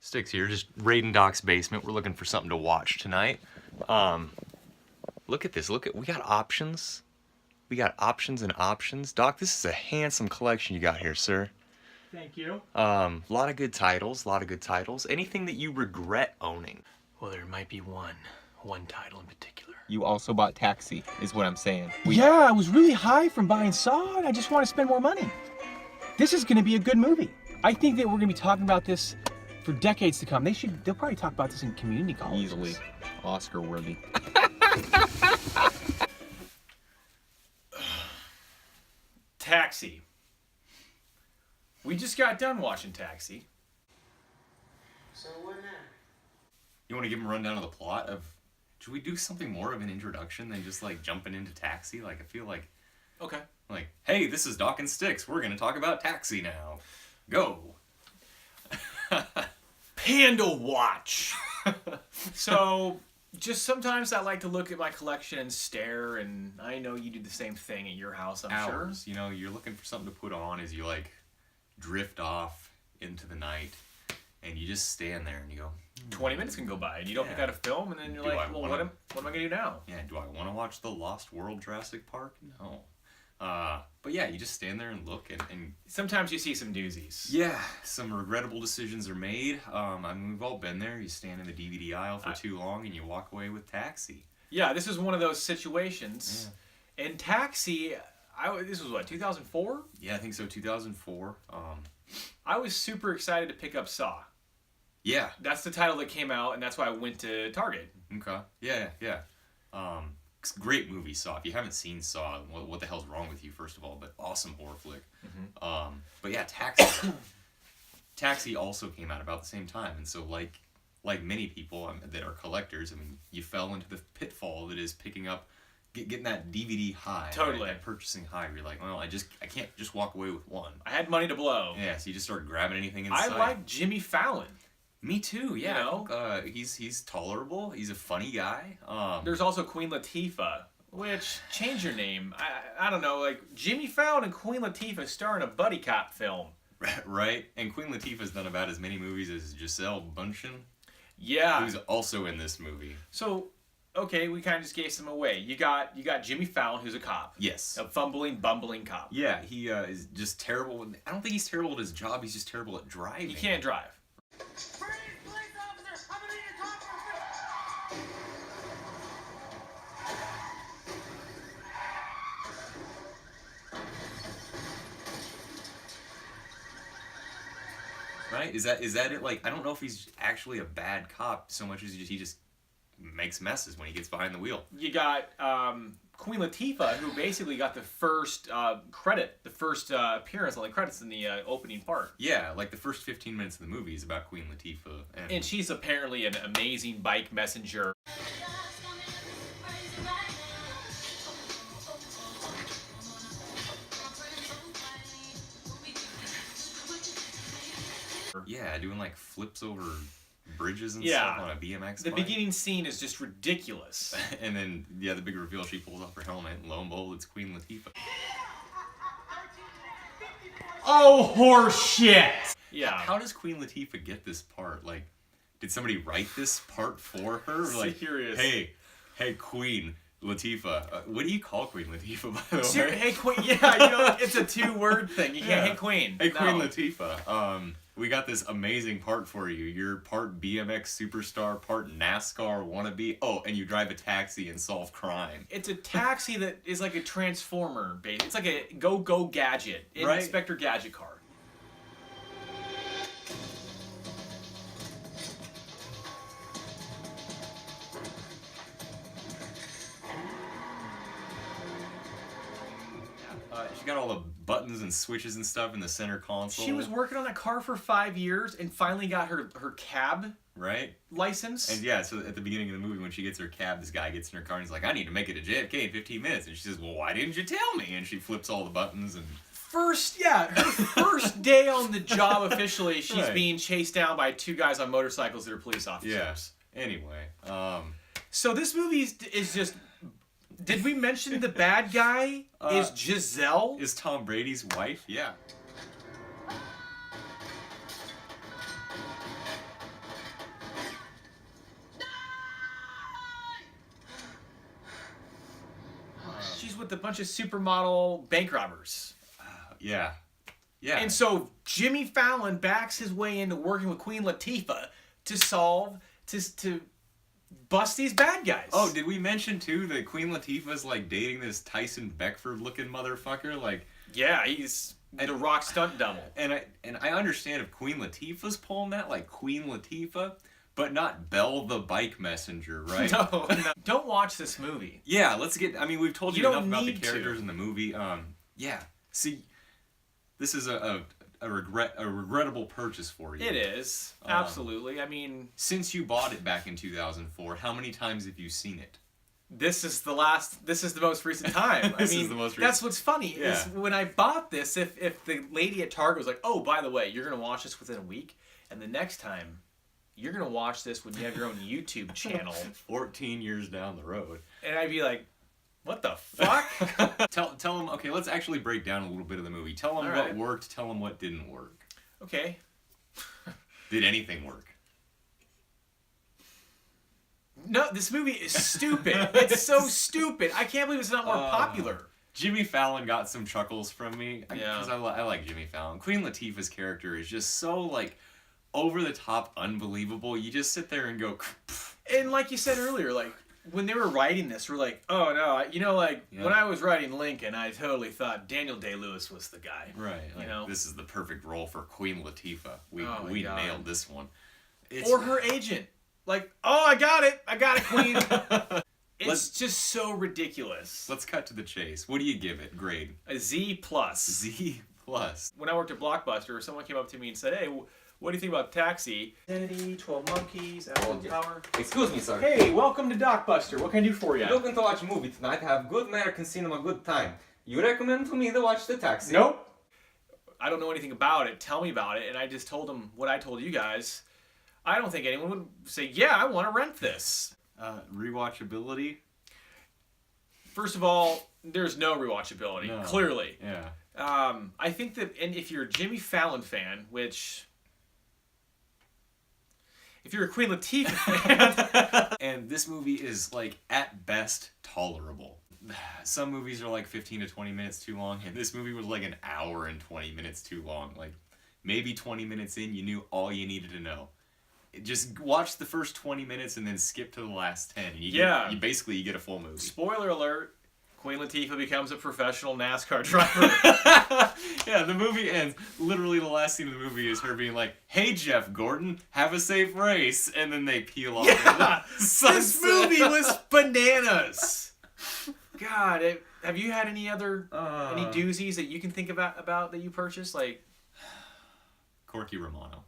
Sticks here, just raiding Doc's basement. We're looking for something to watch tonight. Look at this. We got options. We got options and options. Doc, this is a handsome collection you got here, sir. Thank you. A lot of good titles. Anything that you regret owning? Well, there might be one title in particular. You also bought Taxi, is what I'm saying. Yeah, I was really high from buying Saw, and I just want to spend more money. This is going to be a good movie. I think that we're going to be talking about this for decades to come. They'll probably talk about this in community colleges. Easily Oscar worthy. Taxi. We just got done watching Taxi. So what now? You want to give him a rundown of the plot of? Should we do something more of an introduction than just like jumping into Taxi? Like I feel like, Okay. like, hey, this is Doc and Sticks. We're gonna talk about Taxi now. Go. Panda Watch. So, just sometimes I like to look at my collection and stare, and I know you do the same thing at your house, I'm Hours. sure. You know, you're looking for something to put on as you like drift off into the night, and you just stand there and you go. 20 minutes can go by, and you don't pick out a film, and then you're Do like, I well, wanna- what am I going to do now? Yeah, do I want to watch the Lost World Jurassic Park? No. But yeah, you just stand there and look, and Sometimes you see some doozies. yeah, some regrettable decisions are made. I mean, we've all been there. You stand in the DVD aisle for too long, and you walk away with Taxi. Yeah, this is one of those situations. In Taxi, this was what, 2004? Yeah, I think so. 2004. I was super excited to pick up Saw. Yeah. That's the title that came out, and that's why I went to Target. Okay. Yeah. It's a great movie, Saw. If you haven't seen Saw, what the hell's wrong with you? First of all, but awesome horror flick. But yeah, Taxi. Taxi also came out about the same time, and so like many people that are collectors, I mean, you fell into the pitfall that is picking up, getting that DVD high. Totally. Right? That purchasing high. Where you're like, well, I can't just walk away with one. I had money to blow. Yeah, so you just start grabbing anything in I sight. like Jimmy Fallon. Me too. Yeah. You know? He's tolerable. He's a funny guy. There's also Queen Latifah, which, change your name. I don't know, like Jimmy Fallon and Queen Latifah star in a buddy cop film. Right? And Queen Latifah's done about as many movies as Gisele Bundchen, Yeah. who's also in this movie. So, okay, we kind of just gave some away. You got Jimmy Fallon, who's a cop. Yes. A fumbling, bumbling cop. Yeah, he is just terrible. I don't think he's terrible at his job. He's just terrible at driving. He can't drive. Freeze, police officer! I'm gonna need a cop real quick! Right? Is that it? Like, I don't know if he's actually a bad cop so much as he just makes messes when he gets behind the wheel. You got Queen Latifah, who basically got the first appearance on the credits in the opening part. Yeah, like the first 15 minutes of the movie is about Queen Latifah. And she's apparently an amazing bike messenger. Yeah, doing like flips over bridges and Yeah. stuff on a BMX The bike. beginning scene is just ridiculous. And then, yeah, the big reveal, she pulls off her helmet, and lo and behold, it's Queen Latifah. Oh, horse shit! Yeah. How does Queen Latifah get this part? Like, did somebody write this part for her? Like, Serious. hey, Queen Latifah. What do you call Queen Latifah, by the way? Hey, Queen. Yeah, you know, it's a two-word thing. You can't, Yeah. hey, Queen. Hey, Queen No. Latifah. We got this amazing part for you. You're part BMX superstar, part NASCAR wannabe. Oh, and you drive a taxi and solve crime. It's a taxi that is like a transformer, basically. It's like a go-go gadget. Right. Inspector Gadget car. She got all the buttons and switches and stuff in the center console. She was working on that car for 5 years and finally got her cab right. license. And yeah, so at the beginning of the movie, when she gets her cab, this guy gets in her car and he's like, I need to make it to JFK in 15 minutes. And she says, well, why didn't you tell me? And she flips all the buttons and... her first day on the job officially, she's Right. being chased down by two guys on motorcycles that are police officers. Yeah. Anyway, So this movie is just... Did we mention the bad guy is Giselle? is Tom Brady's wife? Yeah. is with a bunch of supermodel bank robbers. Yeah. Yeah. And so Jimmy Fallon backs his way into working with Queen Latifah to bust these bad guys. Oh, did we mention too that Queen Latifah's like dating this Tyson Beckford looking motherfucker? Like, yeah, he's the Rock stunt double. and I understand if Queen Latifah's pulling that, like Queen Latifah, but not Belle the bike messenger, right? No, don't watch this movie. Yeah, let's get. I mean, we've told you, You enough don't about the need to. characters in the movie. Yeah. See, this is a regrettable purchase for you. It is absolutely. I mean, Since you bought it back in 2004, how many times have you seen it? this is the most recent time. This I mean, is the most that's recent- what's funny is Yeah. when I bought this, if the lady at Target was like, "Oh, by the way, you're gonna watch this within a week, and the next time you're gonna watch this when you have your own YouTube channel," 14 years down the road. and I'd be like, "What the fuck?" Tell them. Okay, let's actually break down a little bit of the movie. Tell them All what right. worked. Tell them what didn't work. Okay. Did anything work? No, this movie is stupid. It's so stupid. I can't believe it's not more popular. Jimmy Fallon got some chuckles from me Yeah. because I like Jimmy Fallon. Queen Latifah's character is just so like over the top, unbelievable. You just sit there and go. And like you said earlier, like when they were writing this, we're like, "Oh no, Yeah. when I was writing Lincoln, I totally thought Daniel Day-Lewis was the guy." Right. Like, know? this is the perfect role for Queen Latifah. We Oh my God. nailed this one. It's, Or her agent. Like, "Oh, I got it, Queen." It's just so ridiculous. Let's cut to the chase. What do you give it? Grade. A Z plus. Z plus. When I worked at Blockbuster, someone came up to me and said, "Hey, what do you think about Taxi?" Identity, 12 Monkeys, Apple yeah. Power. Excuse me, sir. Hey, welcome to Dockbuster. What can I do for you? Looking to watch a movie tonight, have good American cinema, good time. You recommend to me to watch The Taxi? Nope. I don't know anything about it. Tell me about it. And I just told him what I told you guys. I don't think anyone would say, "Yeah, I want to rent this." Rewatchability. First of all, there's no rewatchability. No. Clearly. Yeah. I think that, and if you're a Jimmy Fallon fan, which, if you're a Queen Latifah fan, And this movie is like at best tolerable. Some movies are like 15 to 20 minutes too long, and this movie was like an hour and 20 minutes too long. Like maybe 20 minutes in, you knew all you needed to know. Just watch the first 20 minutes and then skip to the last 10. And you Yeah. get, you get a full movie. spoiler alert, Queen Latifah becomes a professional NASCAR driver. Yeah, the movie ends. Literally, the last scene of the movie is her being like, "Hey, Jeff Gordon, have a safe race," and then they peel off. Yeah, into the this sunset. movie was bananas. God, have you had any other any doozies that you can think about that you purchased? Like, Corky Romano.